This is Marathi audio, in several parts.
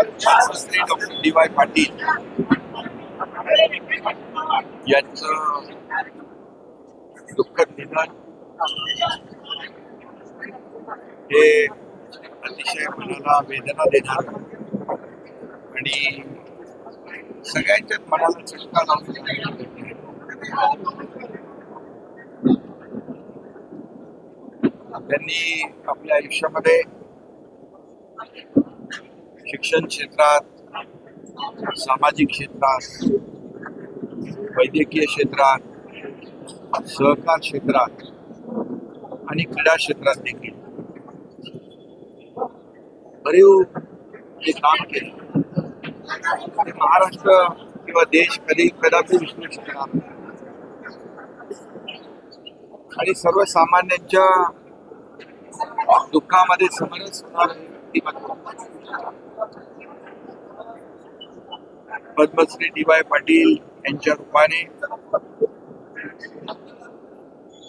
Shri doctor DY. पाटील यांचं दुःखद निधन हे अतिशय मनाला वेदना देणार आणि सगळ्यांच्याच मनाला चटका लावून त्यांनी आपल्या आयुष्यामध्ये शिक्षण क्षेत्रात, सामाजिक क्षेत्रात, वैद्यकीय क्षेत्रात, सहकार क्षेत्रात आणि क्रीडा क्षेत्रात देखील भरीव जे काम केले ते महाराष्ट्र किंवा देश कदापि विसरू शकणार नाही. आणि सर्वसामान्यांच्या दुःखामध्ये समरस होणारे व्यक्तिमत्व पद्मश्री डी.वाय. पाटील यांच्या रूपाने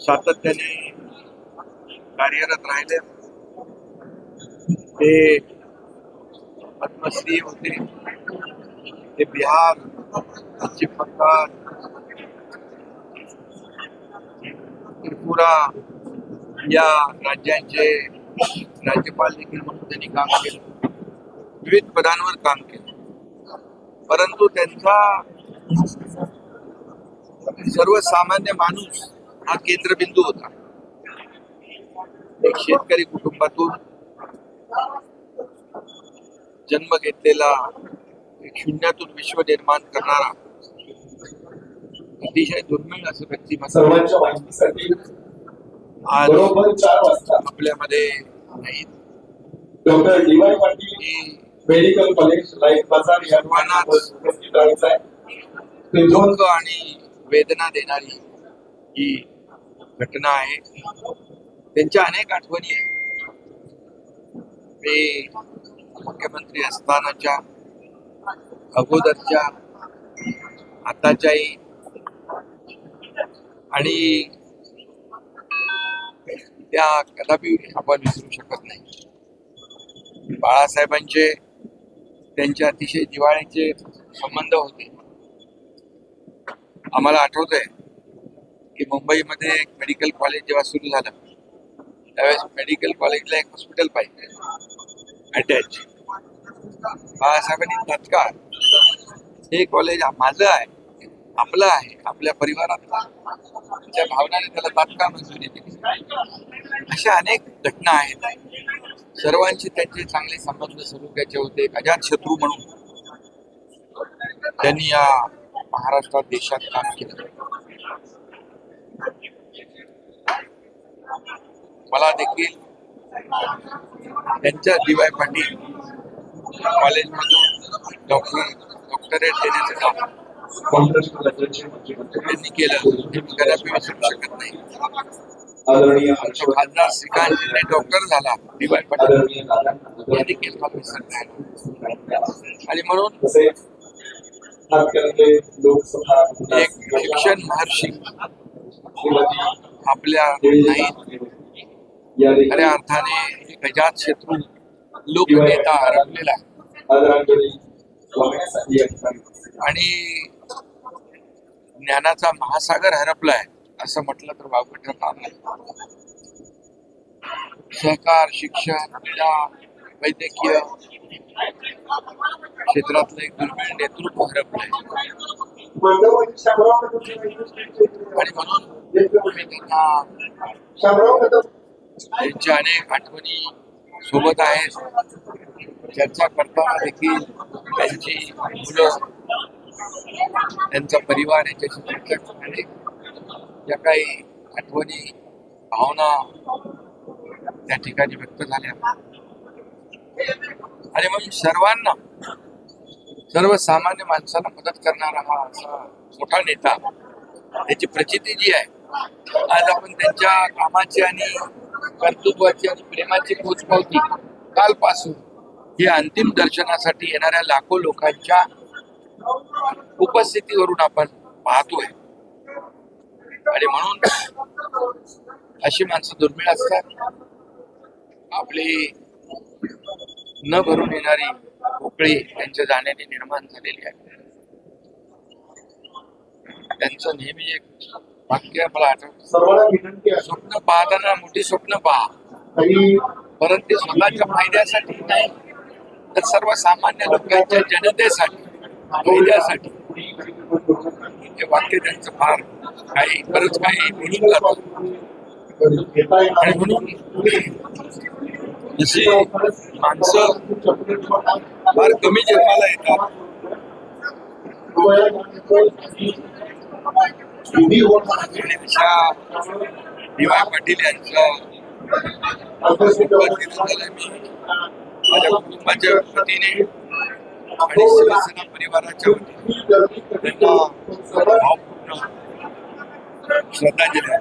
सातत्याने कार्यरत राहिले. ते पद्मश्री होते, ते बिहार, पश्चिम बंगाल, त्रिपुरा या राज्यांचे राज्यपाल देखील म्हणून त्यांनी काम केलं, विविध पदांवर काम केलं. परंतु त्यांचा सर्वसामान्य माणूस हा केंद्रबिंदू होता. एक शेतकरी कुटुंबातून जन्म घेतलेला, एक शून्यातून विश्व निर्माण करणारा अतिशय दुर्मिळ असं व्यक्तिमत्व आज आपल्यामध्ये नाहीत. Doctor DY. Patil medical college life बाजार या उपस्थित राहायचं दुःख आणि वेदना देणारी ही घटना आहे. त्यांच्या अनेक आठवणी आहेत. ते मुख्यमंत्री असतानाच्या, अगोदरच्या, आताच्याही, आणि त्या कदापि आपण विसरू शकत नाही. बाळासाहेबांचे त्यांचे अतिशय जिव्हाळ्याचे संबंध होते. आम्हाला आठवत आहे की मुंबईमध्ये एक मेडिकल कॉलेज जेव्हा सुरू झालं त्यावेळेस मेडिकल कॉलेजला एक हॉस्पिटल पाहिजे अटॅच. बाळासाहेबांनी तात्काळ हे कॉलेज माझं आहे, आपलं आहे, आपल्या परिवारातलं, त्या भावनाने त्याला तात्काळ मंजुरी दिली. अशा अनेक घटना आहेत. सर्वांशी त्यांचे चांगले संबंध स्वरूपाचे होते. एक अजातशत्रू म्हणून त्यांनी या महाराष्ट्रात, देशात काम केलं. मला देखील त्यांच्या डी.वाय. पाटील कॉलेजमधून डॉक्टरेट देण्याचं काम त्यांनी केलं हे मी कदापि विसरू शकत नाही. खासदार श्रीकांत शिंदे डॉक्टर झाला, डी.वाय. पाटील हे देखील मला विसरता येईल. आणि म्हणून एक शिक्षण महर्षी आपल्या नाहीत, खऱ्या अर्थाने एक अजातशत्रू लोकनेता हरपलेला आणि ज्ञानाचा महासागर हरपलाय असं म्हटलं तर वावगं ठरणार नाही. सहकार, शिक्षण, क्रीडा, वैद्यकीय क्षेत्रातलं एक दुर्मिळ नेतृत्व हरपलंय. आणि म्हणून मी त्यांना त्यांच्या अनेक आठवणी सोबत आहेत. चर्चा करताना देखील त्यांची मुलं, त्यांचा परिवार याच्याशी चर्चा करणारे ज्या काही आठवणी, भावना त्या ठिकाणी व्यक्त झाल्या. आणि म्हणून सर्वांना, सर्वसामान्य माणसाला मदत करणारा हा असा मोठा नेता, त्याची प्रचिती जी आहे आज आपण त्यांच्या कामाची आणि कर्तृत्वाची आणि प्रेमाची पोचपावती कालपासून ही अंतिम दर्शनासाठी येणाऱ्या लाखो लोकांच्या उपस्थितीवरून आपण पाहतोय. आणि म्हणून अशी माणसं दुर्मिळ असतात. आपली न भरून येणारी पोकळी यांच्या जाण्याने निर्माण झालेली आहे. त्यांचं नेहमी एक वाक्य मला आठवतं, सर्वांना विनंती आहे स्वप्न पाहताना मोठी स्वप्न पहा, काही परंतु ते स्वतःच्या फायद्यासाठी नाही तर सर्वसामान्य लोकांच्या जनतेसाठी फायद्यासाठी. हे वाक्य त्यांचं फार काही बरंच काही बोलून जातं. घेता येणार आणि म्हणून जशी माणसं फार कमी जन्माला येतात, विधी होणार आहे. आणि अशा डी.वाय. पाटील यांचं झालं. मी माझ्या कुटुंबाच्या वतीने आणि शिवसेना परिवाराच्या वतीने त्यांना भावपूर्ण श्रद्धांजली आहे.